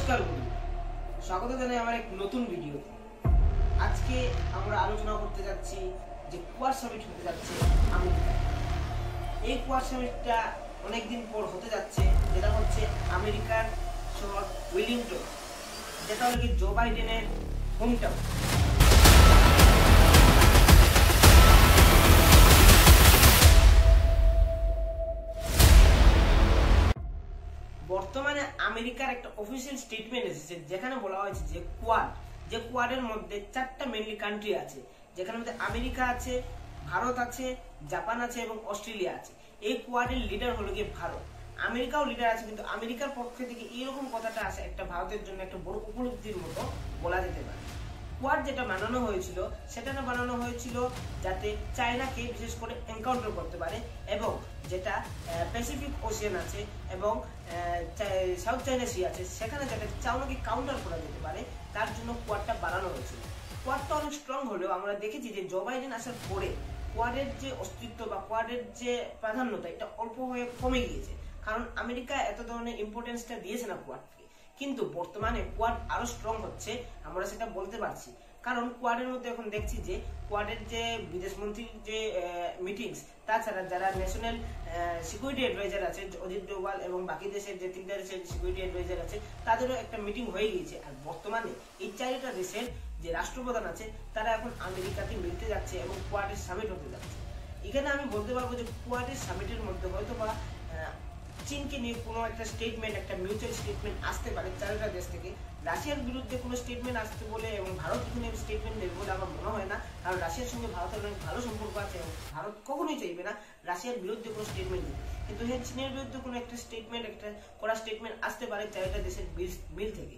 নমস্কার বন্ধু, স্বাগত জানাই আমার এক নতুন ভিডিও। আজকে আমরা আলোচনা করতে যাচ্ছি যে কোয়াড সামিট হতে যাচ্ছে আমেরিকায়। এই কোয়াড সামিটটা অনেকদিন পর হতে যাচ্ছে, যেটা হচ্ছে আমেরিকার শহর ওয়েলিংটন, যেটা হলো কি জো বাইডেনের হোমটাউন। বর্তমানে আমেরিকার একটা অফিসিয়াল স্টেটমেন্ট এসেছে, যেখানে বলা হয়েছে যে কোয়াডের মধ্যে 4টা মেইনলি কান্ট্রি আছে, যেখানে মধ্যে আমেরিকা আছে, ভারত আছে, জাপান আছে এবং অস্ট্রেলিয়া আছে। এই কোয়াডের লিডার হলো গিয়ে ভারত। আমেরিকাও লিডার আছে, কিন্তু আমেরিকার পক্ষ থেকে এরকম কথাটা আছে একটা ভারতের জন্য একটা বড় উপলব্ধির মতো বলা যেতে পারে। কোয়াড যেটা বানানো হয়েছিল সেটা বানানো হয়েছিল যাতে চায়নাকে বিশেষ করে এনকাউন্টার করতে পারে, এবং যেটা প্যাসিফিক ওশিয়ান আছে এবং সাউথ চায়না সি আছে, সেখানে যাতে চায়নাকে কাউন্টার করা যেতে পারে, তার জন্য কোয়াডটা বানানো হয়েছিল। কোয়াডটা অনেক স্ট্রং হলেও আমরা দেখেছি যে জো বাইডেন আসার পরে কোয়াডের যে অস্তিত্ব বা কোয়াডের যে প্রাধান্যতা এটা অল্প হয়ে কমে গিয়েছে, কারণ আমেরিকা এত ধরনের ইম্পর্টেন্সটা দিয়েছে না কোয়াডকে। কিন্তু বর্তমানে কোয়াড আরো স্ট্রং হচ্ছে, আমরা সেটা বলতে পারছি, কারণ কোয়াডের মধ্যে এখন দেখছি যে কোয়াডের যে বিদেশ মন্ত্রীর যে মিটিংস, তাছাড়া যারা ন্যাশনাল সিকিউরিটি অ্যাডভাইজার আছে অজিত ডোভাল এবং বাকি দেশের যে 3টা দেশের সিকিউরিটি অ্যাডভাইজার আছে, তাদেরও একটা মিটিং হয়ে গিয়েছে। আর বর্তমানে এই 4টা দেশের যে রাষ্ট্রপ্রধান আছে তারা এখন আমেরিকাতে মিলতে যাচ্ছে এবং কোয়াডের সামিট হতে যাচ্ছে। এখানে আমি বলতে পারবো যে কোয়াডের সামিটের মধ্যে হয়তো বা চীনকে নিয়ে কোনো একটা স্টেটমেন্ট, একটা মিউচুয়াল স্টেটমেন্ট আসতে পারে 4টা দেশ থেকে। রাশিয়ার বিরুদ্ধে কোনো স্টেটমেন্ট আসতে বলে এবং ভারত এখানে স্টেটমেন্ট দেবে বলে আমার মনে হয় না, কারণ রাশিয়ার সঙ্গে ভারতের অনেক ভালো সম্পর্ক আছে এবং ভারত কখনোই চাইবে না রাশিয়ার বিরুদ্ধে কোনো স্টেটমেন্ট দিতে। কিন্তু হ্যাঁ, চীনের বিরুদ্ধে কোনো একটা স্টেটমেন্ট, একটা কড়া স্টেটমেন্ট আসতে পারে 4টা দেশের মিল থেকে।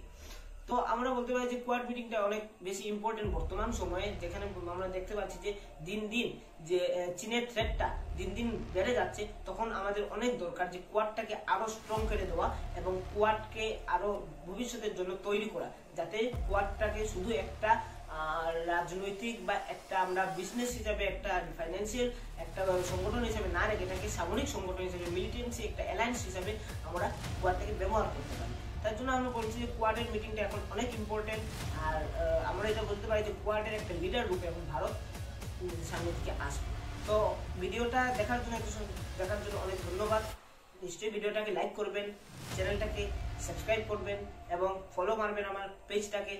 তো আমরা বলতে পারি যে কোয়াড মিটিংটা অনেক বেশি ইম্পর্টেন্ট বর্তমান সময়ে, যেখানে আমরা দেখতে পাচ্ছি যে দিন দিন যে চীনের থ্রেটটা দিন দিন বেড়ে যাচ্ছে, তখন আমাদের অনেক দরকার যে কোয়াডটাকে আরো স্ট্রং করে দেওয়া এবং কোয়াডকে আরো ভবিষ্যতের জন্য তৈরি করা, যাতে কোয়াডটাকে শুধু একটা রাজনৈতিক বা একটা আমরা বিজনেস হিসাবে, একটা ফাইন্যান্সিয়াল একটা সংগঠন হিসেবে না রেখে এটাকে সামরিক সংগঠন হিসেবে, মিলিটেন্সি একটা অ্যালায়েন্স হিসাবে আমরা কোয়াডটাকে ব্যবহার করতে পারি। তার জন্য আমরা বলছি যে কোয়াডের মিটিংটা এখন অনেক ইম্পর্টেন্ট। আর আমরা এটা বলতে পারি যে কোয়াডের একটা লিডার রূপে এখন ভারত সামনে দিকে আসবে। তো ভিডিওটা দেখার জন্য অনেক ধন্যবাদ। নিশ্চয়ই ভিডিওটাকে লাইক করবেন, চ্যানেলটাকে সাবস্ক্রাইব করবেন এবং ফলো মারবেন আমার পেজটাকে,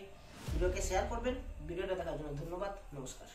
ভিডিওকে শেয়ার করবেন। ভিডিওটা দেখার জন্য ধন্যবাদ, নমস্কার।